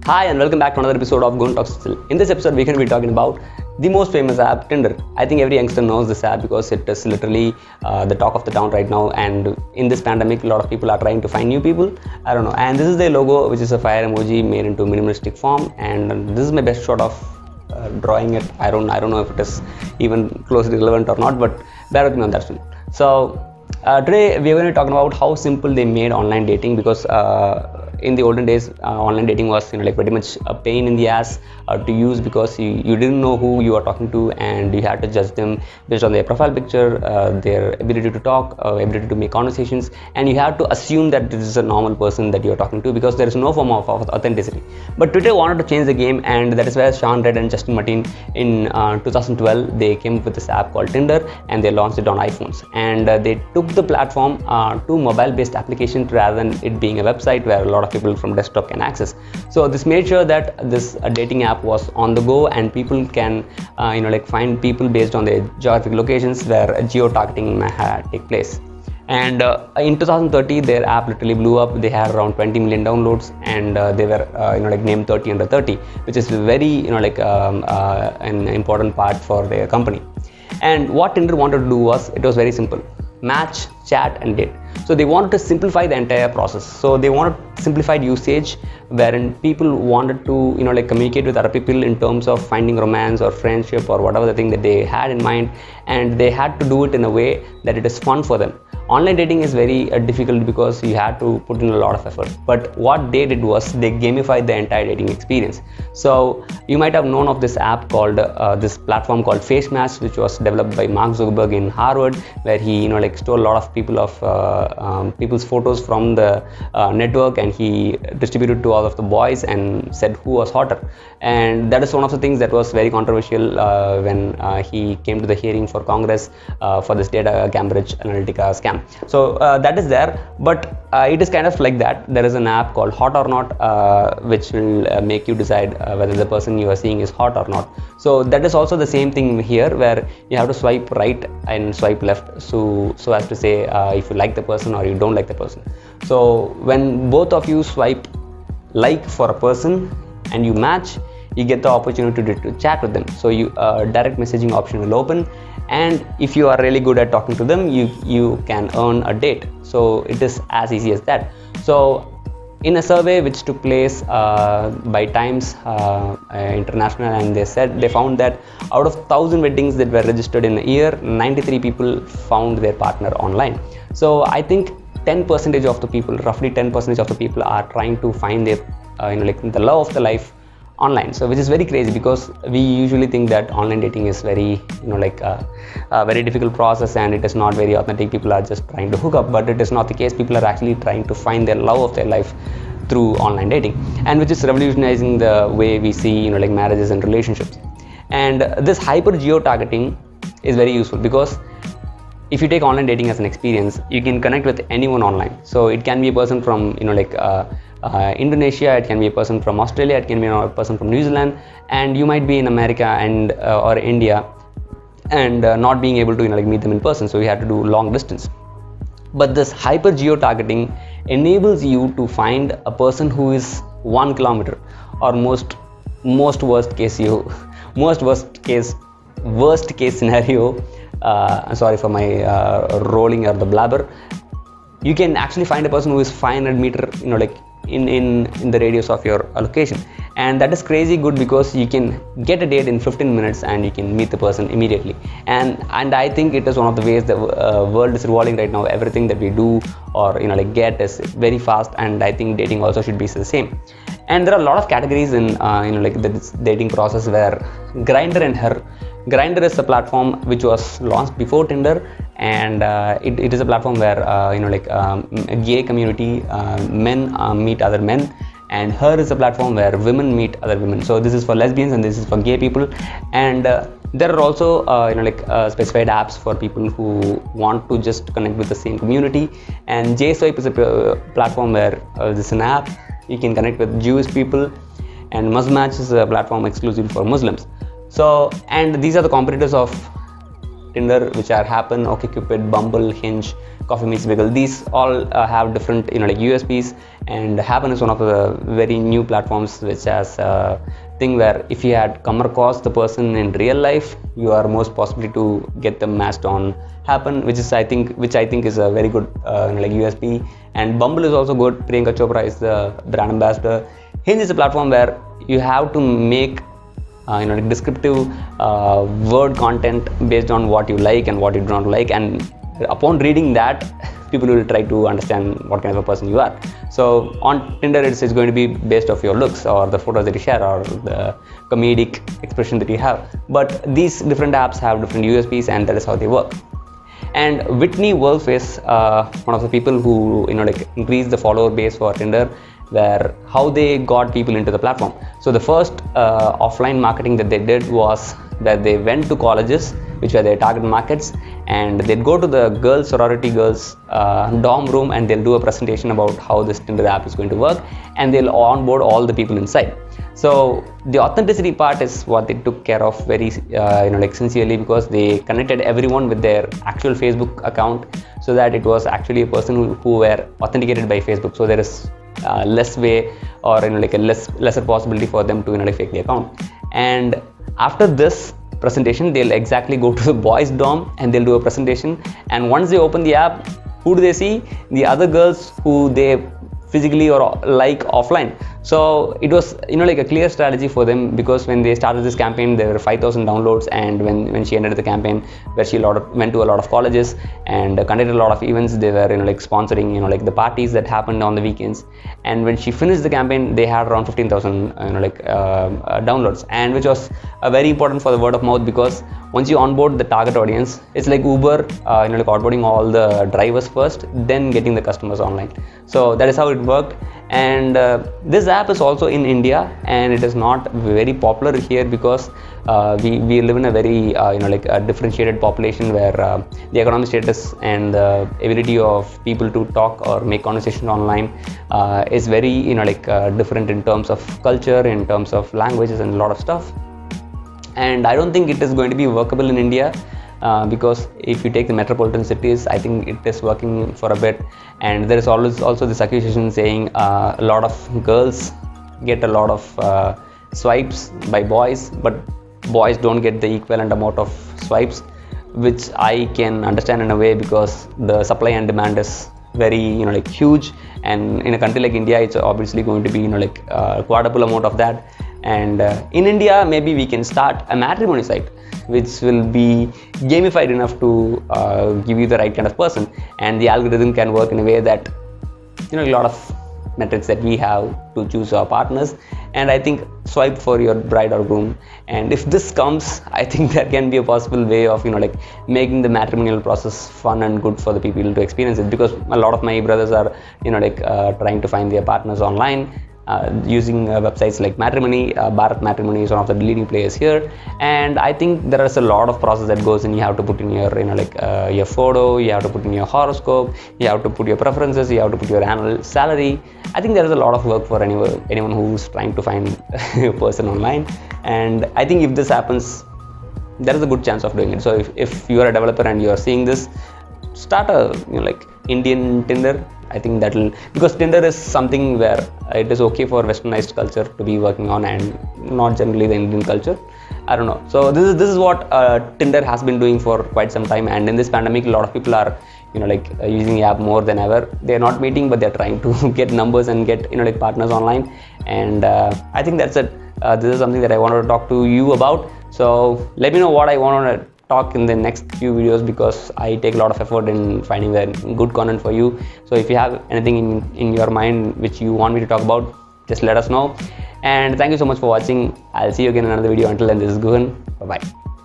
Hi and welcome back to another episode of Guhan Talks. In this episode, we're going to be talking about the most famous app, Tinder. I think every youngster knows this app because it is literally the talk of the town right now. And in this pandemic, a lot of people are trying to find new people. I don't know. And this is their logo, which is a fire emoji made into minimalistic form. And this is my best shot of drawing it. I don't know if it is even closely relevant or not, but bear with me on that one. So today we are going to talk about how simple they made online dating, because in the olden days online dating was pretty much a pain in the ass to use, because you didn't know who you are talking to, and you had to judge them based on their profile picture, their ability to talk, ability to make conversations, and you have to assume that this is a normal person that you are talking to, because there is no form of authenticity. But Twitter wanted to change the game, and that is where Sean Red and Justin Martin in 2012 they came up with this app called Tinder, and they launched it on iPhones, and they took the platform to mobile based application rather than it being a website where a lot of people from desktop can access. So this made sure that this dating app was on the go, and people can find people based on their geographic locations where geo-targeting may take place. And in 2030 their app literally blew up. They had around 20 million downloads, and they were named 30 under 30, which is very an important part for their company. And what Tinder wanted to do was, it was very simple: match, chat and date. So they wanted to simplify the entire process. So they wanted simplified usage wherein people wanted to communicate with other people in terms of finding romance or friendship or whatever the thing that they had in mind, and they had to do it in a way that it is fun for them. Online dating is very difficult because you had to put in a lot of effort, but what they did was they gamified the entire dating experience. So you might have known of this app called this platform called Face Match, which was developed by Mark Zuckerberg in Harvard, where he stole a lot of people's photos from the network, and he distributed to all of the boys and said who was hotter. And that is one of the things that was very controversial when he came to the hearing for Congress for this data Cambridge Analytica scam. So that is there, but it is kind of like that. There is an app called Hot or Not, which will make you decide whether the person you are seeing is hot or not. So that is also the same thing here, where you have to swipe right and swipe left, so as to say if you like the person or you don't like the person. So when both of you swipe like for a person and you match, you get the opportunity to chat with them. So you direct messaging option will open, and if you are really good at talking to them, you can earn a date. So it is as easy as that. So in a survey which took place by Times International, and they found that out of 1,000 weddings that were registered in a year, 93 people found their partner online. So I think 10% of the people, roughly 10% of the people, are trying to find their the love of the life online. So which is very crazy, because we usually think that online dating is very a very difficult process, and it is not very authentic. People are just trying to hook up, but it is not the case. People are actually trying to find their love of their life through online dating, and which is revolutionizing the way we see marriages and relationships. And this hyper geo targeting is very useful, because if you take online dating as an experience, you can connect with anyone online. So it can be a person from Indonesia, it can be a person from Australia, it can be a person from New Zealand, and you might be in America and or India, and not being able to meet them in person, so you have to do long distance. But this hyper geo targeting enables you to find a person who is 1 kilometer, or worst case scenario. Sorry for my rolling or the blabber. You can actually find a person who is 500 meter in the radius of your location, and that is crazy good, because you can get a date in 15 minutes and you can meet the person immediately. And I think it is one of the ways the world is evolving right now. Everything that we do or get is very fast, and I think dating also should be the same. And there are a lot of categories in the dating process, where Grindr is a platform which was launched before Tinder, and it is a platform where gay community, men meet other men, and Her is a platform where women meet other women. So this is for lesbians and this is for gay people. And there are also specified apps for people who want to just connect with the same community. And JSwipe is a platform where this is an app you can connect with Jewish people, and Muzmatch is a platform exclusive for Muslims. So, and these are the competitors of Tinder, which are Happen, OkCupid, Bumble, Hinge, Coffee Meets Bagel. These all have different like USPs, and Happen is one of the very new platforms which has a thing where if you had come across the person in real life, you are most possibly to get them matched on Happen, which I think is a very good like USP. And Bumble is also good. Priyanka Chopra is the brand ambassador. Hinge is a platform where you have to make like descriptive word content based on what you like and what you do not like, and upon reading that, people will try to understand what kind of a person you are. So on Tinder, it's going to be based off your looks or the photos that you share or the comedic expression that you have. But these different apps have different USPs, and that is how they work. And Whitney Wolf is one of the people who like increased the follower base for Tinder, where how they got people into the platform. So the first offline marketing that they did was that they went to colleges, which were their target markets, and they'd go to the girls, sorority girls dorm room, and they'll do a presentation about how this Tinder app is going to work, and they'll onboard all the people inside. So the authenticity part is what they took care of very like sincerely, because they connected everyone with their actual Facebook account, so that it was actually a person who were authenticated by Facebook. So there is less way or like a lesser possibility for them to like fake the account. And after this presentation, they'll exactly go to the boys dorm and they'll do a presentation, and once they open the app, who do they see? The other girls who they physically or like offline. So it was like a clear strategy for them, because when they started this campaign, there were 5,000 downloads, and when she ended the campaign, where she went to a lot of colleges and conducted a lot of events, they were like sponsoring like the parties that happened on the weekends. And when she finished the campaign, they had around 15,000 downloads, and which was very important for the word of mouth, because once you onboard the target audience, it's like Uber, like onboarding all the drivers first, then getting the customers online. So that is how it worked. And this app is also in India, and it is not very popular here, because we live in a very like a differentiated population, where the economic status and the ability of people to talk or make conversation online is very like different in terms of culture, in terms of languages, and a lot of stuff. And I don't think it is going to be workable in India, because if you take the metropolitan cities, I think it is working for a bit. And there is always also this accusation saying a lot of girls get a lot of swipes by boys, but boys don't get the equivalent amount of swipes, which I can understand in a way, because the supply and demand is very like huge, and in a country like India, it's obviously going to be like quadruple amount of that. And in India, maybe we can start a matrimony site which will be gamified enough to give you the right kind of person, and the algorithm can work in a way that a lot of metrics that we have to choose our partners, and I think swipe for your bride or groom. And if this comes, I think there can be a possible way of like making the matrimonial process fun and good for the people to experience it, because a lot of my brothers are like trying to find their partners online using websites like Matrimony. Bharat Matrimony is one of the leading players here, and I think there is a lot of process that goes in. You have to put in your your photo, you have to put in your horoscope, you have to put your preferences, you have to put your annual salary. I think there is a lot of work for anyone who's trying to find a person online, and I think if this happens, there is a good chance of doing it. So if you are a developer and you are seeing this, start a like Indian Tinder. I think that'll, because Tinder is something where it is okay for westernized culture to be working on, and not generally the Indian culture. I don't know. So this is what Tinder has been doing for quite some time, and in this pandemic, a lot of people are using the app more than ever. They're not meeting, but they're trying to get numbers and get like partners online. And I think that's it. This is something that I wanted to talk to you about. So let me know what I want to talk in the next few videos, because I take a lot of effort in finding the good content for you. So if you have anything in your mind which you want me to talk about, just let us know. And thank you so much for watching. I'll see you again in another video. Until then, this is Guhan. Bye bye.